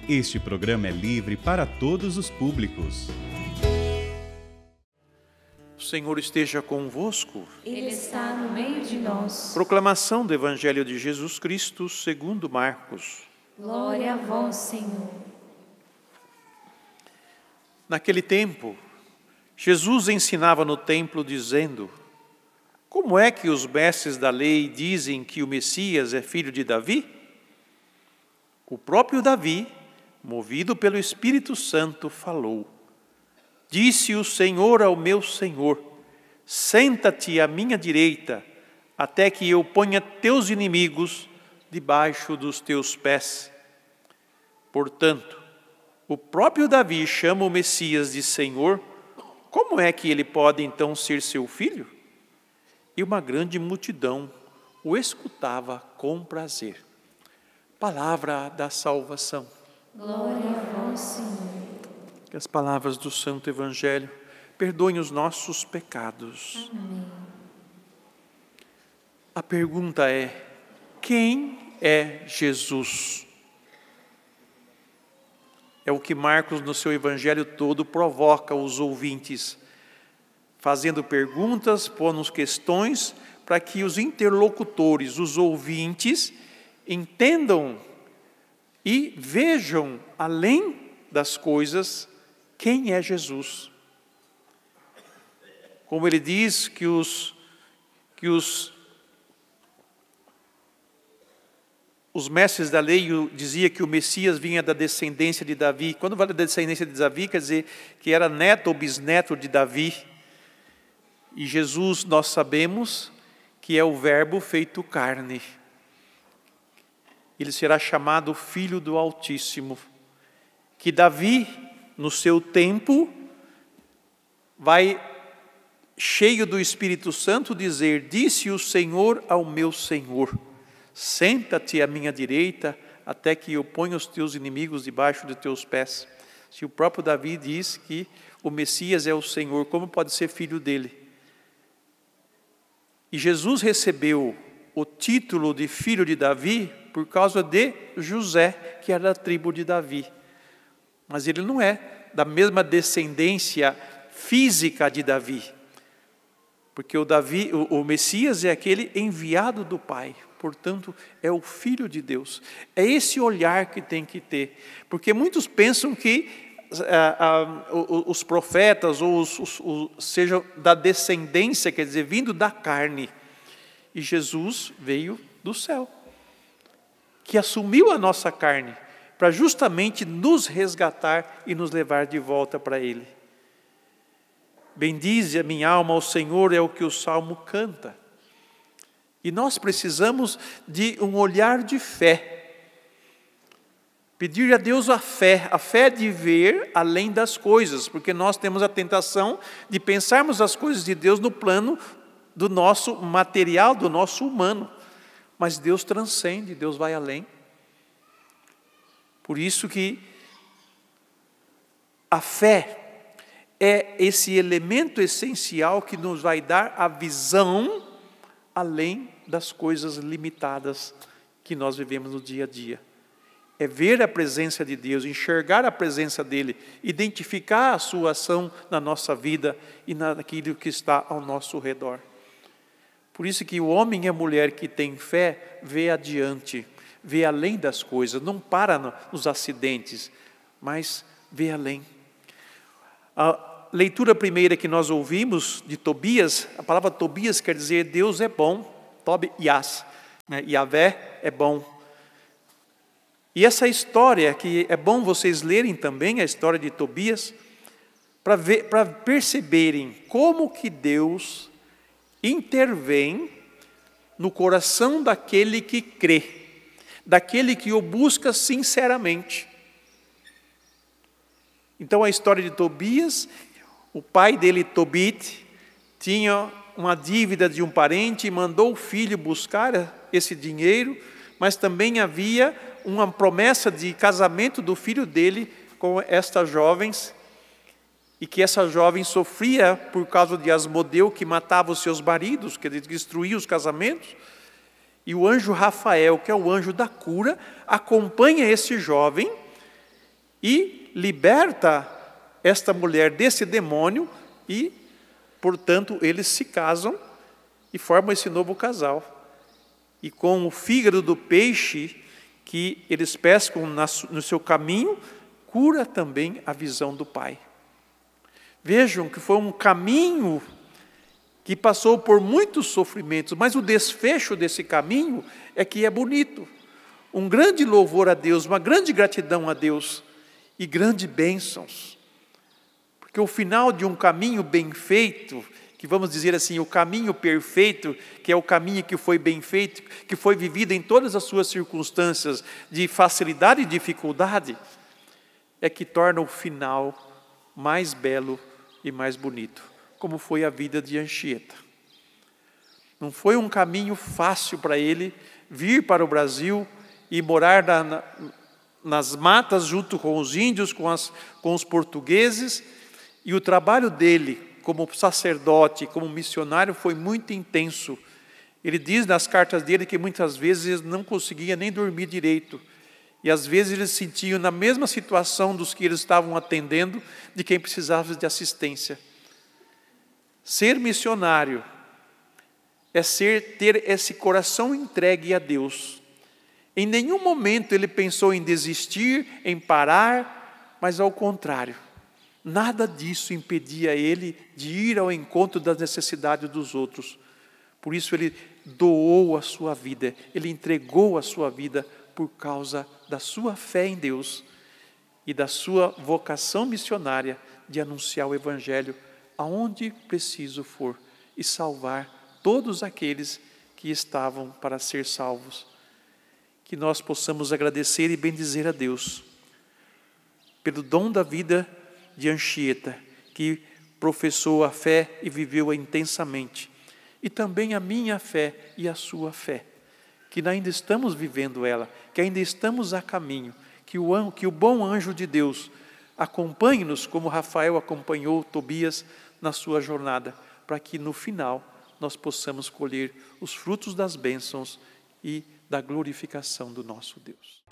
Este programa é livre para todos os públicos. O Senhor esteja convosco. Ele está no meio de nós. Proclamação do Evangelho de Jesus Cristo segundo Marcos. Glória a vós, Senhor. Naquele tempo, Jesus ensinava no templo dizendo: como é que os mestres da lei dizem que o Messias é filho de Davi? O próprio Davi, movido pelo Espírito Santo, falou: disse o Senhor ao meu Senhor: senta-te à minha direita, até que eu ponha teus inimigos debaixo dos teus pés. Portanto, o próprio Davi chama o Messias de Senhor. Como é que ele pode então ser seu filho? E uma grande multidão o escutava com prazer. Palavra da salvação. Glória a vós, Senhor. Que as palavras do Santo Evangelho perdoem os nossos pecados. Amém. A pergunta é: quem é Jesus? É o que Marcos, no seu Evangelho todo, provoca os ouvintes, fazendo perguntas, pondo questões, para que os interlocutores, os ouvintes, entendam e vejam, além das coisas, quem é Jesus. Como ele diz que os mestres da lei diziam que o Messias vinha da descendência de Davi. Quando fala da descendência de Davi, quer dizer que era neto ou bisneto de Davi. E Jesus, nós sabemos que é o Verbo feito carne. Ele será chamado Filho do Altíssimo. Que Davi, no seu tempo, vai, cheio do Espírito Santo, dizer: disse o Senhor ao meu Senhor: senta-te à minha direita, até que eu ponha os teus inimigos debaixo de teus pés. Se o próprio Davi diz que o Messias é o Senhor, como pode ser filho dele? E Jesus recebeu o título de filho de Davi por causa de José, que era da tribo de Davi. Mas ele não é da mesma descendência física de Davi. Porque o Messias é aquele enviado do Pai. Portanto, é o Filho de Deus. É esse olhar que tem que ter. Porque muitos pensam que os profetas, sejam da descendência, quer dizer, vindo da carne. E Jesus veio do céu, que assumiu a nossa carne, para justamente nos resgatar e nos levar de volta para Ele. Bendize a minha alma ao Senhor, é o que o Salmo canta. E nós precisamos de um olhar de fé. Pedir a Deus a fé de ver além das coisas, porque nós temos a tentação de pensarmos as coisas de Deus no plano do nosso material, do nosso humano. Mas Deus transcende, Deus vai além. Por isso que a fé é esse elemento essencial que nos vai dar a visão além das coisas limitadas que nós vivemos no dia a dia. É ver a presença de Deus, enxergar a presença dEle, identificar a sua ação na nossa vida e naquilo que está ao nosso redor. Por isso que o homem e a mulher que tem fé vê adiante, vê além das coisas, não para nos acidentes, mas vê além. A leitura primeira que nós ouvimos de Tobias, a palavra Tobias quer dizer Deus é bom, Tobias, né? Yahvé é bom. E essa história, que é bom vocês lerem também, a história de Tobias, para perceberem como que Deus intervém no coração daquele que crê, daquele que o busca sinceramente. Então a história de Tobias, o pai dele, Tobit, tinha uma dívida de um parente e mandou o filho buscar esse dinheiro, mas também havia uma promessa de casamento do filho dele com estas jovens, e que essa jovem sofria por causa de Asmodeu, que matava os seus maridos, que destruía os casamentos. E o anjo Rafael, que é o anjo da cura, acompanha esse jovem e liberta esta mulher desse demônio e, portanto, eles se casam e formam esse novo casal. E com o fígado do peixe que eles pescam no seu caminho, cura também a visão do pai. Vejam que foi um caminho que passou por muitos sofrimentos, mas o desfecho desse caminho é que é bonito. Um grande louvor a Deus, uma grande gratidão a Deus e grandes bênçãos. Porque o final de um caminho bem feito, que vamos dizer assim, o caminho perfeito, que é o caminho que foi bem feito, que foi vivido em todas as suas circunstâncias de facilidade e dificuldade, é que torna o final mais belo e mais bonito, como foi a vida de Anchieta. Não foi um caminho fácil para ele vir para o Brasil e morar nas matas junto com os índios, com os portugueses, e o trabalho dele como sacerdote, como missionário, foi muito intenso. Ele diz nas cartas dele que muitas vezes ele não conseguia nem dormir direito. E às vezes eles se sentiam na mesma situação dos que eles estavam atendendo, de quem precisava de assistência. Ser missionário é ter esse coração entregue a Deus. Em nenhum momento ele pensou em desistir, em parar, mas ao contrário. Nada disso impedia ele de ir ao encontro das necessidades dos outros. Por isso ele doou a sua vida, ele entregou a sua vida por causa da sua fé em Deus e da sua vocação missionária de anunciar o Evangelho aonde preciso for e salvar todos aqueles que estavam para ser salvos. Que nós possamos agradecer e bendizer a Deus pelo dom da vida de Anchieta, que professou a fé e viveu-a intensamente, e também a minha fé e a sua fé, que ainda estamos vivendo ela, que ainda estamos a caminho, que o bom anjo de Deus acompanhe-nos como Rafael acompanhou Tobias na sua jornada, para que no final nós possamos colher os frutos das bênçãos e da glorificação do nosso Deus.